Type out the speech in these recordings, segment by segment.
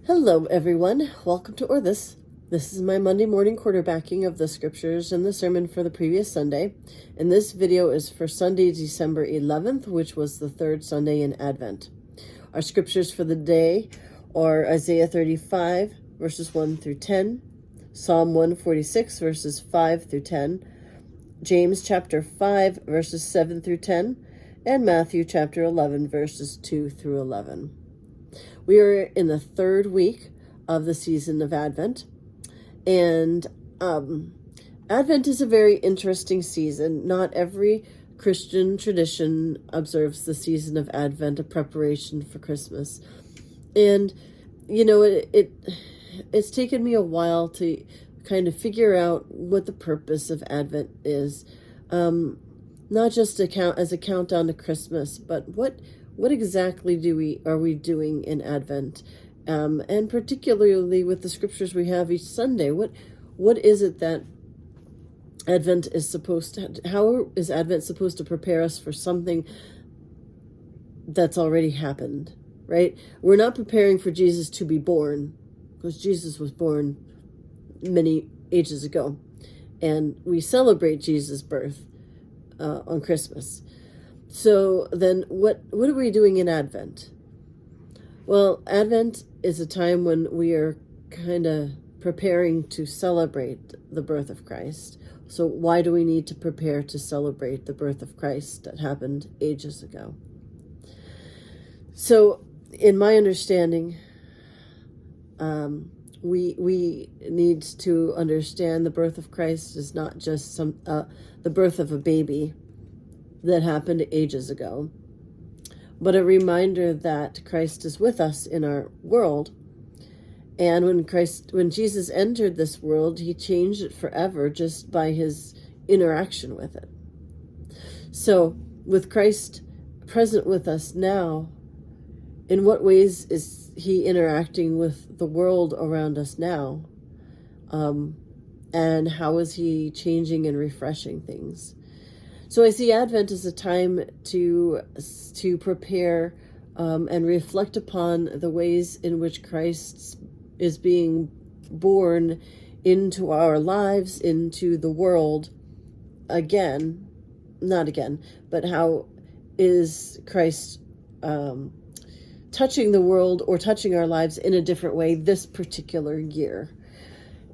Hello, everyone. Welcome to Orthis. This is my Monday morning quarterbacking of the scriptures and the sermon for the previous Sunday. And this video is for Sunday, December 11th, which was the third Sunday in Advent. Our scriptures for the day are Isaiah 35, verses 1 through 10, Psalm 146, verses 5 through 10, James chapter 5, verses 7 through 10, and Matthew chapter 11, verses 2 through 11. We are in the third week of the season of Advent, and Advent is a very interesting season. Not every Christian tradition observes the season of Advent, a preparation for Christmas. And, you know, it's taken me a while to kind of figure out what the purpose of Advent is. Not just as a countdown to Christmas, but what exactly are we doing in Advent? And particularly with the scriptures we have each Sunday, what is it that Advent is supposed to, how is Advent supposed to prepare us for something that's already happened, right? We're not preparing for Jesus to be born, because Jesus was born many ages ago, and we celebrate Jesus' birth on Christmas. So then what are we doing in Advent? Well, Advent is a time when we are kind of preparing to celebrate the birth of Christ. So why do we need to prepare to celebrate the birth of Christ that happened ages ago? So in my understanding, we need to understand the birth of Christ is not just the birth of a baby that happened ages ago, but a reminder that Christ is with us in our world. And when Jesus entered this world, he changed it forever just by his interaction with it. So with Christ present with us now, in what ways is he interacting with the world around us now? And how is he changing and refreshing things? So I see Advent as a time to prepare and reflect upon the ways in which Christ is being born into our lives, into the world but how is Christ touching the world or touching our lives in a different way this particular year.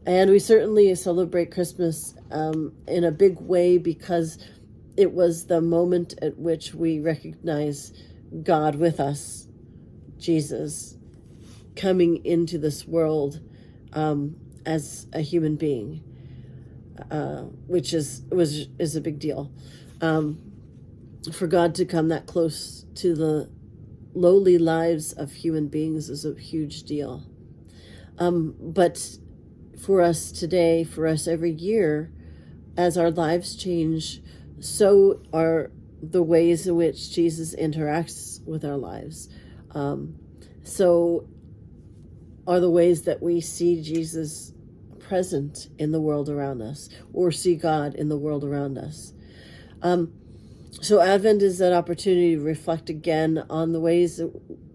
And we certainly celebrate Christmas in a big way because it was the moment at which we recognize God with us, Jesus, coming into this world as a human being, which is a big deal. For God to come that close to the lowly lives of human beings is a huge deal. But for us today, for us every year, as our lives change, so are the ways in which Jesus interacts with our lives. So are the ways that we see Jesus present in the world around us, or see God in the world around us. So Advent is that opportunity to reflect again on the ways,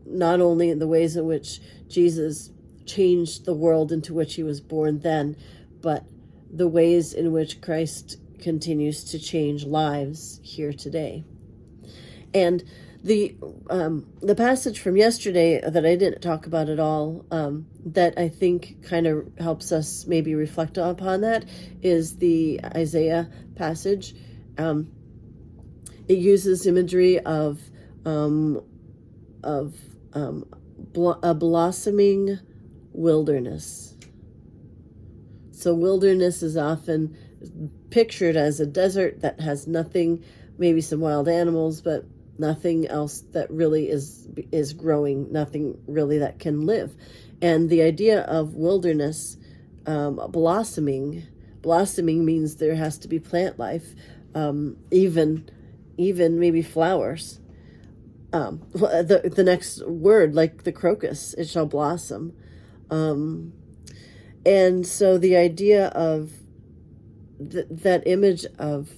not only in the ways in which Jesus changed the world into which he was born then, but the ways in which Christ continues to change lives here today. And the passage from yesterday that I didn't talk about at all, that I think kind of helps us maybe reflect upon that, is the Isaiah passage. It uses imagery of a blossoming wilderness. So wilderness is often pictured as a desert that has nothing, maybe some wild animals, but nothing else that really is growing, nothing really that can live. And the idea of wilderness blossoming means there has to be plant life, even maybe flowers. The next word, like the crocus, it shall blossom. And so the idea of that image of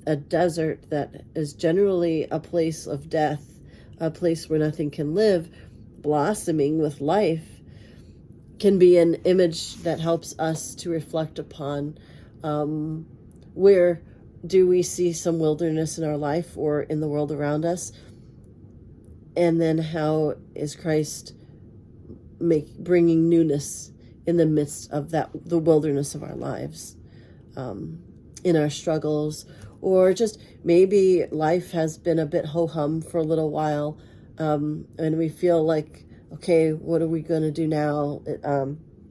a desert that is generally a place of death, a place where nothing can live, blossoming with life, can be an image that helps us to reflect upon where do we see some wilderness in our life or in the world around us, and then how is Christ bringing newness in the midst of the wilderness of our lives, in our struggles, or just maybe life has been a bit ho-hum for a little while, and we feel like, okay, what are we going to do now?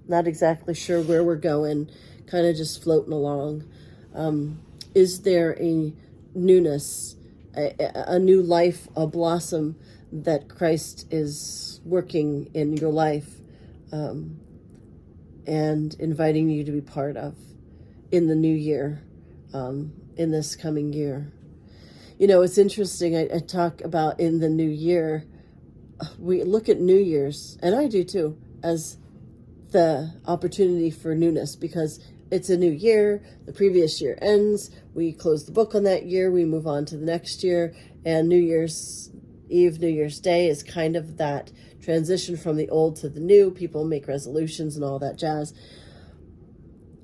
Not exactly sure where we're going, kind of just floating along. Is there a newness, a new life, a blossom that Christ is working in your life, and inviting you to be part of in the new year, in this coming year? You know, it's interesting. I talk about in the new year, we look at New Year's, and I do too, as the opportunity for newness, because it's a new year. The previous year ends. We close the book on that year. We move on to the next year. And New Year's Eve, New Year's Day is kind of that transition from the old to the new. People make resolutions and all that jazz.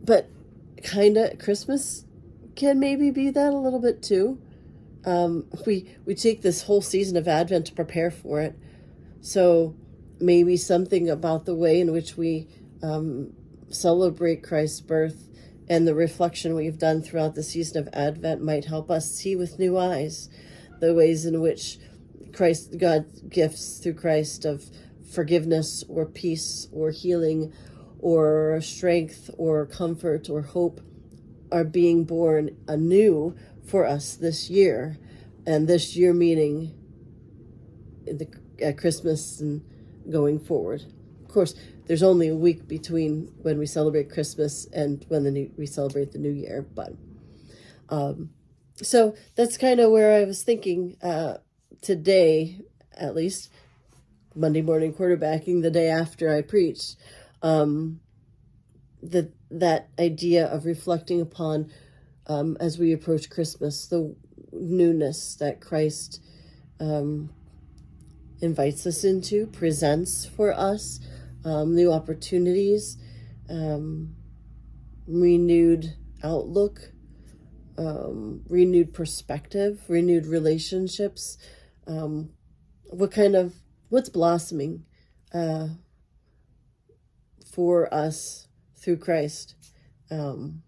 But kind of Christmas can maybe be that a little bit too. We take this whole season of Advent to prepare for it. So maybe something about the way in which we celebrate Christ's birth and the reflection we've done throughout the season of Advent might help us see with new eyes the ways in which God's gifts through Christ of forgiveness or peace or healing or strength or comfort or hope are being born anew for us this year. And this year meaning Christmas and going forward. Of course, there's only a week between when we celebrate Christmas and when we celebrate the New Year. But so that's kind of where I was thinking today, at least Monday morning quarterbacking, the day after I preached, that idea of reflecting upon, as we approach Christmas, the newness that Christ invites us into, presents for us, new opportunities, renewed outlook, renewed perspective, renewed relationships. What's blossoming for us through Christ in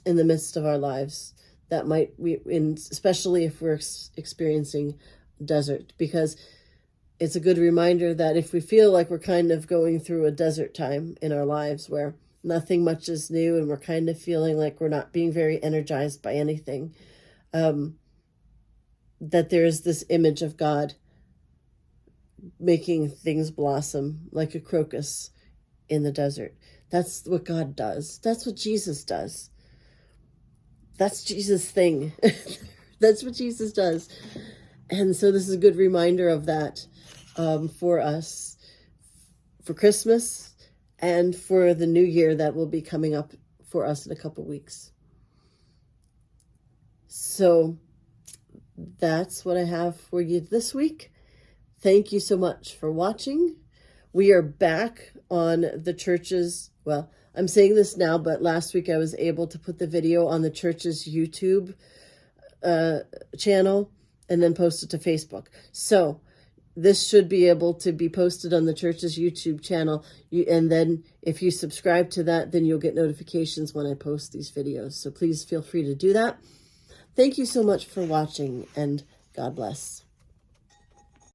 the midst of our lives, that might especially if we're experiencing desert, because it's a good reminder that if we feel like we're kind of going through a desert time in our lives where nothing much is new and we're kind of feeling like we're not being very energized by anything, that there is this image of God making things blossom like a crocus in the desert. That's what God does. That's what Jesus does. That's Jesus' thing. That's what Jesus does. And so this is a good reminder of that for us, for Christmas and for the new year that will be coming up for us in a couple weeks. So that's what I have for you this week. Thank you so much for watching. We are back on the church's, well, I'm saying this now, but last week I was able to put the video on the church's YouTube channel and then post it to Facebook. So this should be able to be posted on the church's YouTube channel. And then if you subscribe to that, then you'll get notifications when I post these videos. So please feel free to do that. Thank you so much for watching, and God bless.